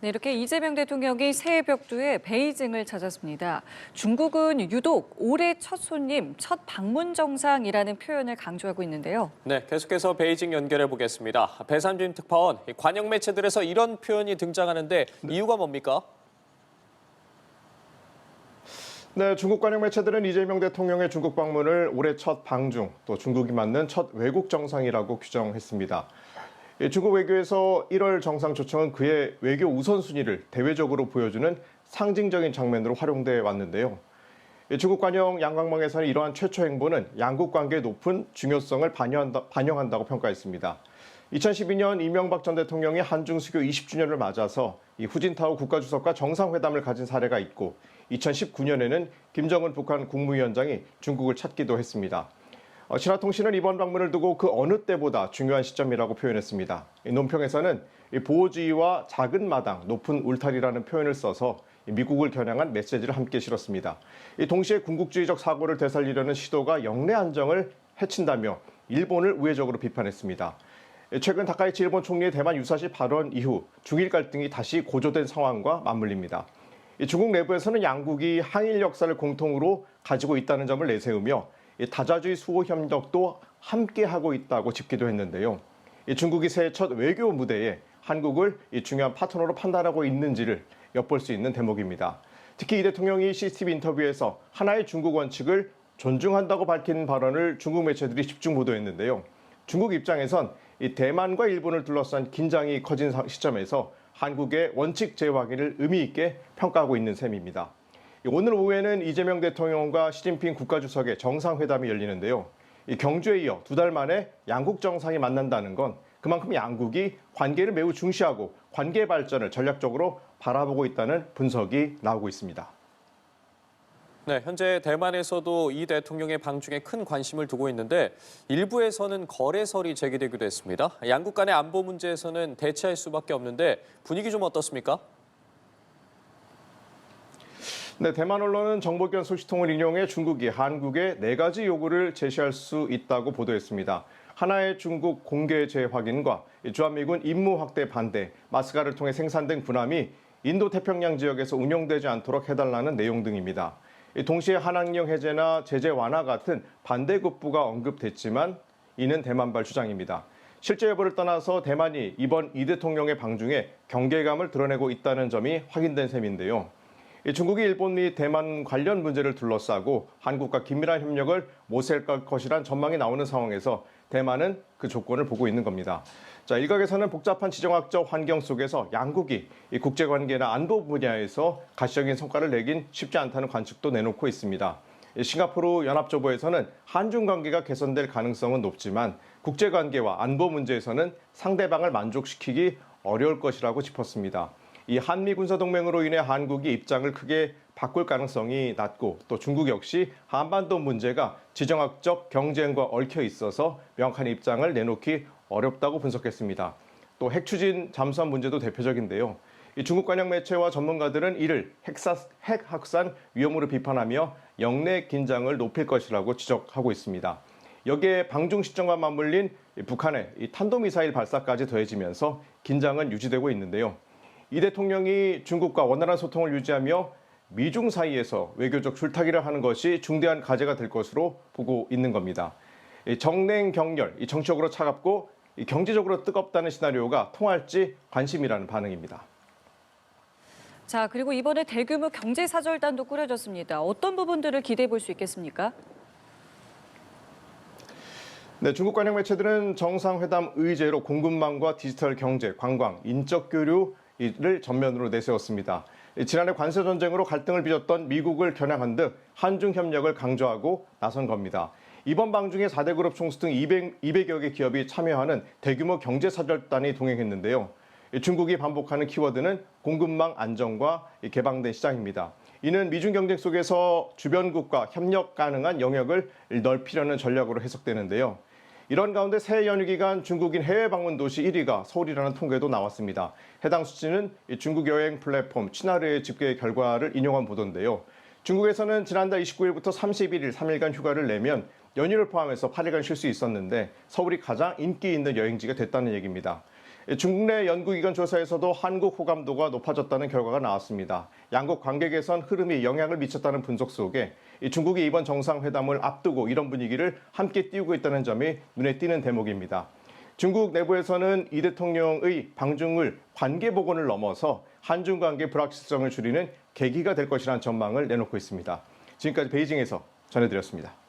네, 이렇게 이재명 대통령이 새해 벽두에 베이징을 찾았습니다. 중국은 유독 올해 첫 손님, 첫 방문 정상이라는 표현을 강조하고 있는데요. 네, 계속해서 베이징 연결해 보겠습니다. 배상준 특파원, 관영 매체들에서 이런 표현이 등장하는데 이유가 뭡니까? 네, 중국 관영 매체들은 이재명 대통령의 중국 방문을 올해 첫 방중, 또 중국이 맞는 첫 외국 정상이라고 규정했습니다. 중국 외교에서 1월 정상 초청은 그의 외교 우선순위를 대외적으로 보여주는 상징적인 장면으로 활용돼 왔는데요. 중국 관영 양강망에서는 이러한 최초 행보는 양국 관계의 높은 중요성을 반영한다고 평가했습니다. 2012년 이명박 전 대통령이 한중 수교 20주년을 맞아서 후진타오 국가주석과 정상회담을 가진 사례가 있고 2019년에는 김정은 북한 국무위원장이 중국을 찾기도 했습니다. 신화통신은 이번 방문을 두고 그 어느 때보다 중요한 시점이라고 표현했습니다. 논평에서는 보호주의와 작은 마당, 높은 울타리라는 표현을 써서 미국을 겨냥한 메시지를 함께 실었습니다. 동시에 군국주의적 사고를 되살리려는 시도가 영내 안정을 해친다며 일본을 우회적으로 비판했습니다. 최근 다카이치 일본 총리의 대만 유사시 발언 이후 중일 갈등이 다시 고조된 상황과 맞물립니다. 중국 내부에서는 양국이 항일 역사를 공통으로 가지고 있다는 점을 내세우며 다자주의 수호 협력도 함께하고 있다고 짚기도 했는데요. 중국이 새해 첫 외교 무대에 한국을 중요한 파트너로 판단하고 있는지를 엿볼 수 있는 대목입니다. 특히 이 대통령이 CCTV 인터뷰에서 하나의 중국 원칙을 존중한다고 밝힌 발언을 중국 매체들이 집중 보도했는데요. 중국 입장에선 대만과 일본을 둘러싼 긴장이 커진 시점에서 한국의 원칙 재확인을 의미 있게 평가하고 있는 셈입니다. 오늘 오후에는 이재명 대통령과 시진핑 국가주석의 정상회담이 열리는데요. 경주에 이어 2달 만에 양국 정상이 만난다는 건 그만큼 양국이 관계를 매우 중시하고 관계 발전을 전략적으로 바라보고 있다는 분석이 나오고 있습니다. 네, 현재 대만에서도 이 대통령의 방중에 큰 관심을 두고 있는데 일부에서는 거래설이 제기되기도 했습니다. 양국 간의 안보 문제에서는 대치할 수밖에 없는데 분위기 좀 어떻습니까? 네, 대만 언론은 정보기관 소식통을 인용해 중국이 한국에 4가지 요구를 제시할 수 있다고 보도했습니다. 하나의 중국 공개 재확인과 주한미군 임무 확대 반대, 마스가를 통해 생산된 군함이 인도 태평양 지역에서 운용되지 않도록 해달라는 내용 등입니다. 동시에 한학령 해제나 제재 완화 같은 반대급부가 언급됐지만 이는 대만발 주장입니다. 실제 여부를 떠나서 대만이 이번 이 대통령의 방중에 경계감을 드러내고 있다는 점이 확인된 셈인데요. 중국이 일본 및 대만 관련 문제를 둘러싸고 한국과 긴밀한 협력을 모색할 것이란 전망이 나오는 상황에서 대만은 그 조건을 보고 있는 겁니다. 자, 일각에서는 복잡한 지정학적 환경 속에서 양국이 이 국제관계나 안보 분야에서 가시적인 성과를 내긴 쉽지 않다는 관측도 내놓고 있습니다. 싱가포르 연합조보에서는 한중 관계가 개선될 가능성은 높지만 국제관계와 안보 문제에서는 상대방을 만족시키기 어려울 것이라고 짚었습니다. 이 한미 군사동맹으로 인해 한국이 입장을 크게 바꿀 가능성이 낮고 또 중국 역시 한반도 문제가 지정학적 경쟁과 얽혀 있어서 명확한 입장을 내놓기 어렵다고 분석했습니다. 또 핵추진 잠수함 문제도 대표적인데요. 이 중국 관영 매체와 전문가들은 이를 핵 확산 위험으로 비판하며 영내 긴장을 높일 것이라고 지적하고 있습니다. 여기에 방중 시점과 맞물린 북한의 탄도미사일 발사까지 더해지면서 긴장은 유지되고 있는데요. 이 대통령이 중국과 원활한 소통을 유지하며 미중 사이에서 외교적 줄타기를 하는 것이 중대한 과제가 될 것으로 보고 있는 겁니다. 정냉 격렬, 정치적으로 차갑고 경제적으로 뜨겁다는 시나리오가 통할지 관심이라는 반응입니다. 자, 그리고 이번에 대규모 경제사절단도 꾸려졌습니다. 어떤 부분들을 기대해 볼 수 있겠습니까? 네, 중국 관영 매체들은 정상회담 의제로 공급망과 디지털 경제, 관광, 인적 교류를 전면으로 내세웠습니다. 지난해 관세 전쟁으로 갈등을 빚었던 미국을 겨냥한 듯 한중 협력을 강조하고 나선 겁니다. 이번 방중에 4대 그룹 총수 등 200여 개 기업이 참여하는 대규모 경제사절단이 동행했는데요. 중국이 반복하는 키워드는 공급망 안정과 개방된 시장입니다. 이는 미중 경쟁 속에서 주변국과 협력 가능한 영역을 넓히려는 전략으로 해석되는데요. 이런 가운데 새해 연휴 기간 중국인 해외 방문 도시 1위가 서울이라는 통계도 나왔습니다. 해당 수치는 중국 여행 플랫폼 취나르의 집계 결과를 인용한 보도인데요. 중국에서는 지난달 29일부터 31일 3일간 휴가를 내면 연휴를 포함해서 8일간 쉴 수 있었는데 서울이 가장 인기 있는 여행지가 됐다는 얘기입니다. 중국 내 연구기관 조사에서도 한국 호감도가 높아졌다는 결과가 나왔습니다. 양국 관계 개선 흐름이 영향을 미쳤다는 분석 속에 중국이 이번 정상회담을 앞두고 이런 분위기를 함께 띄우고 있다는 점이 눈에 띄는 대목입니다. 중국 내부에서는 이 대통령의 방중을 관계 복원을 넘어서 한중 관계 불확실성을 줄이는 계기가 될 것이라는 전망을 내놓고 있습니다. 지금까지 베이징에서 전해드렸습니다.